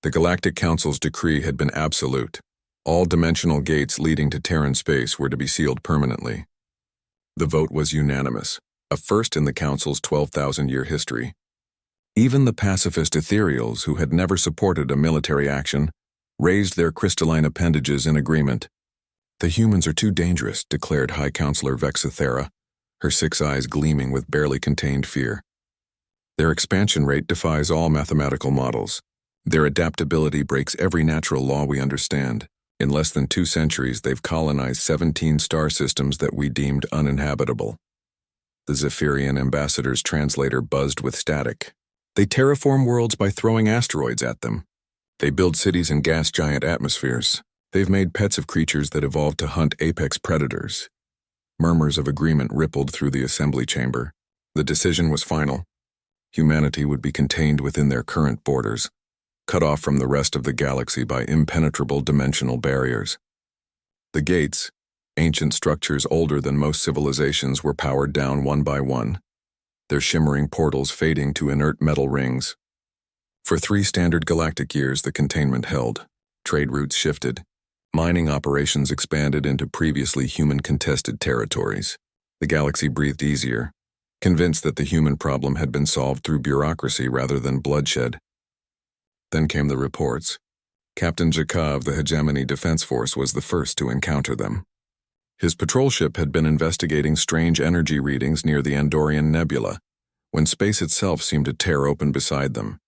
The Galactic Council's decree had been absolute. All dimensional gates leading to Terran space were to be sealed permanently. The vote was unanimous, a first in the Council's 12,000-year history. Even the pacifist ethereals, who had never supported a military action, raised their crystalline appendages in agreement. "The humans are too dangerous," declared High Counselor Vexithera, her 6 eyes gleaming with barely contained fear. "Their expansion rate defies all mathematical models. Their adaptability breaks every natural law we understand. In less than 2 centuries, they've colonized 17 star systems that we deemed uninhabitable." The Zephyrian ambassador's translator buzzed with static. "They terraform worlds by throwing asteroids at them. They build cities in gas giant atmospheres. They've made pets of creatures that evolved to hunt apex predators." Murmurs of agreement rippled through the assembly chamber. The decision was final. Humanity would be contained within their current borders, cut off from the rest of the galaxy by impenetrable dimensional barriers. The gates, ancient structures older than most civilizations, were powered down one by one, their shimmering portals fading to inert metal rings. For 3 standard galactic years, the containment held. Trade routes shifted. Mining operations expanded into previously human-contested territories. The galaxy breathed easier, convinced that the human problem had been solved through bureaucracy rather than bloodshed. Then came the reports. Captain Jakka of the Hegemony Defense Force was the first to encounter them. His patrol ship had been investigating strange energy readings near the Andorian Nebula, when space itself seemed to tear open beside them.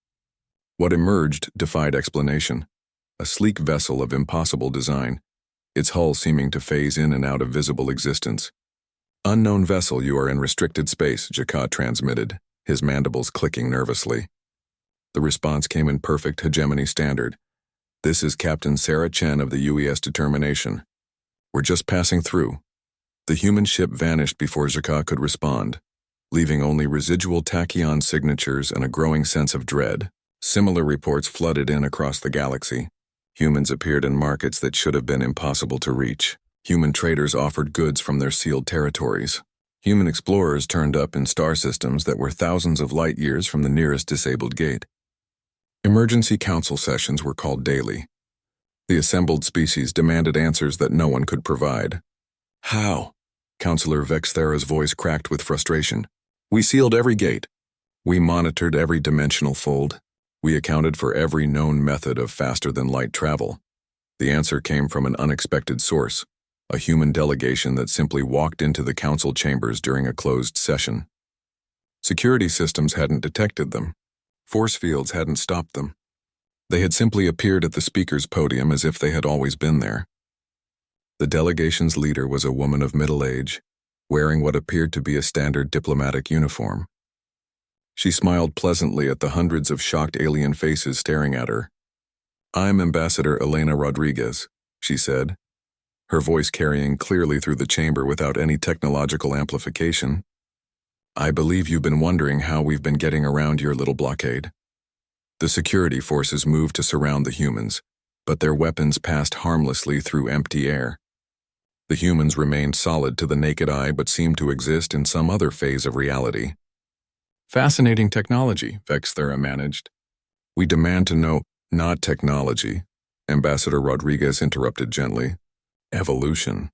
What emerged defied explanation. A sleek vessel of impossible design, its hull seeming to phase in and out of visible existence. "Unknown vessel, you are in restricted space," Jakka transmitted, his mandibles clicking nervously. The response came in perfect hegemony standard. "This is Captain Sarah Chen of the UES Determination. We're just passing through." The human ship vanished before Jakka could respond, leaving only residual tachyon signatures and a growing sense of dread. Similar reports flooded in across the galaxy. Humans appeared in markets that should have been impossible to reach. Human traders offered goods from their sealed territories. Human explorers turned up in star systems that were thousands of light years from the nearest disabled gate. Emergency council sessions were called daily. The assembled species demanded answers that no one could provide. "How?" Counselor Vexthera's voice cracked with frustration. "We sealed every gate. We monitored every dimensional fold. We accounted for every known method of faster-than-light travel. The answer came from an unexpected source, a human delegation that simply walked into the council chambers during a closed session. Security systems hadn't detected them. Force fields hadn't stopped them. They had simply appeared at the speaker's podium as if they had always been there. The delegation's leader was a woman of middle age, wearing what appeared to be a standard diplomatic uniform. She smiled pleasantly at the hundreds of shocked alien faces staring at her. "I'm Ambassador Elena Rodriguez," she said, her voice carrying clearly through the chamber without any technological amplification. "I believe you've been wondering how we've been getting around your little blockade." The security forces moved to surround the humans, but their weapons passed harmlessly through empty air. The humans remained solid to the naked eye but seemed to exist in some other phase of reality. "Fascinating technology," Vexthera managed. "We demand to know—" "Not technology," Ambassador Rodriguez interrupted gently. "Evolution."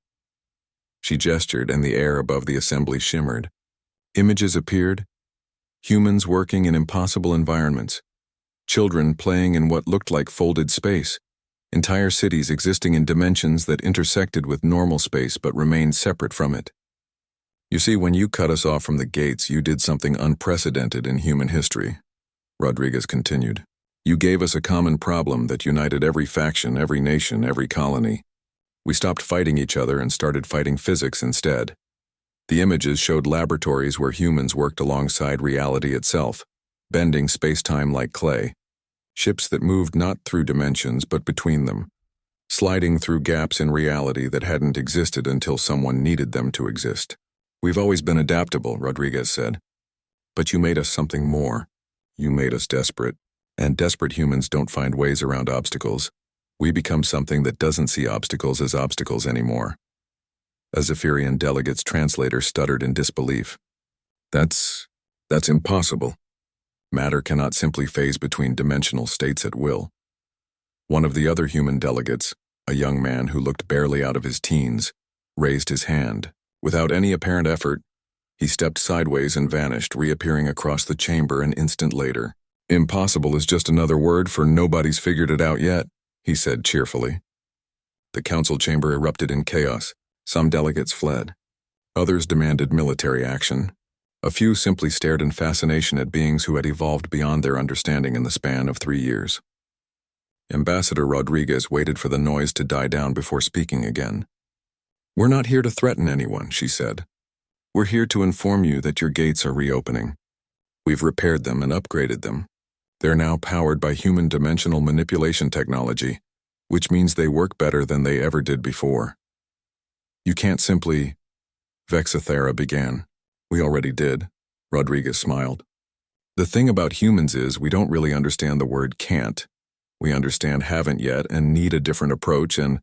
She gestured, and the air above the assembly shimmered. Images appeared. Humans working in impossible environments. Children playing in what looked like folded space. Entire cities existing in dimensions that intersected with normal space but remained separate from it. "You see, when you cut us off from the gates, you did something unprecedented in human history," Rodriguez continued. "You gave us a common problem that united every faction, every nation, every colony. We stopped fighting each other and started fighting physics instead. The images showed laboratories where humans worked alongside reality itself, bending space-time like clay. Ships that moved not through dimensions but between them, sliding through gaps in reality that hadn't existed until someone needed them to exist. We've always been adaptable," Rodriguez said. "But you made us something more. You made us desperate. And desperate humans don't find ways around obstacles. We become something that doesn't see obstacles as obstacles anymore." A Zephyrian delegate's translator stuttered in disbelief. That's impossible. Matter cannot simply phase between dimensional states at will. One of the other human delegates, a young man who looked barely out of his teens, raised his hand. Without any apparent effort, he stepped sideways and vanished, reappearing across the chamber an instant later. "Impossible is just another word for nobody's figured it out yet," he said cheerfully. The council chamber erupted in chaos. Some delegates fled. Others demanded military action. A few simply stared in fascination at beings who had evolved beyond their understanding in the span of 3 years. Ambassador Rodriguez waited for the noise to die down before speaking again. "We're not here to threaten anyone," she said. "We're here to inform you that your gates are reopening. We've repaired them and upgraded them. They're now powered by human dimensional manipulation technology, which means they work better than they ever did before. You can't simply—" Vexathera began. "We already did," Rodriguez smiled. "The thing about humans is we don't really understand the word can't. We understand haven't yet and need a different approach, and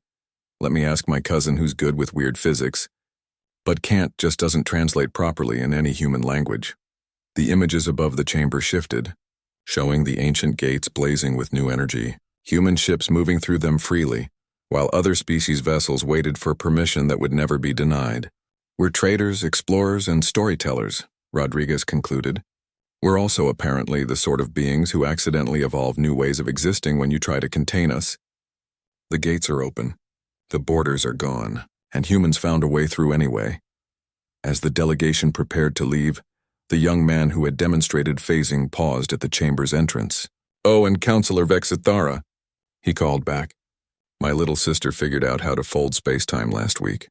let me ask my cousin who's good with weird physics. But can't just doesn't translate properly in any human language." The images above the chamber shifted, showing the ancient gates blazing with new energy, human ships moving through them freely, while other species' vessels waited for permission that would never be denied. "We're traders, explorers, and storytellers," Rodriguez concluded. "We're also apparently the sort of beings who accidentally evolve new ways of existing when you try to contain us. The gates are open. The borders are gone, and humans found a way through anyway." As the delegation prepared to leave, the young man who had demonstrated phasing paused at the chamber's entrance. "Oh, and Counselor Vexathara," he called back. "My little sister figured out how to fold space-time last week.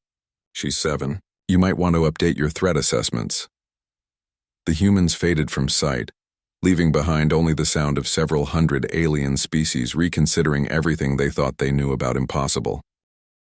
She's 7. You might want to update your threat assessments." The humans faded from sight, leaving behind only the sound of several hundred alien species reconsidering everything they thought they knew about impossible.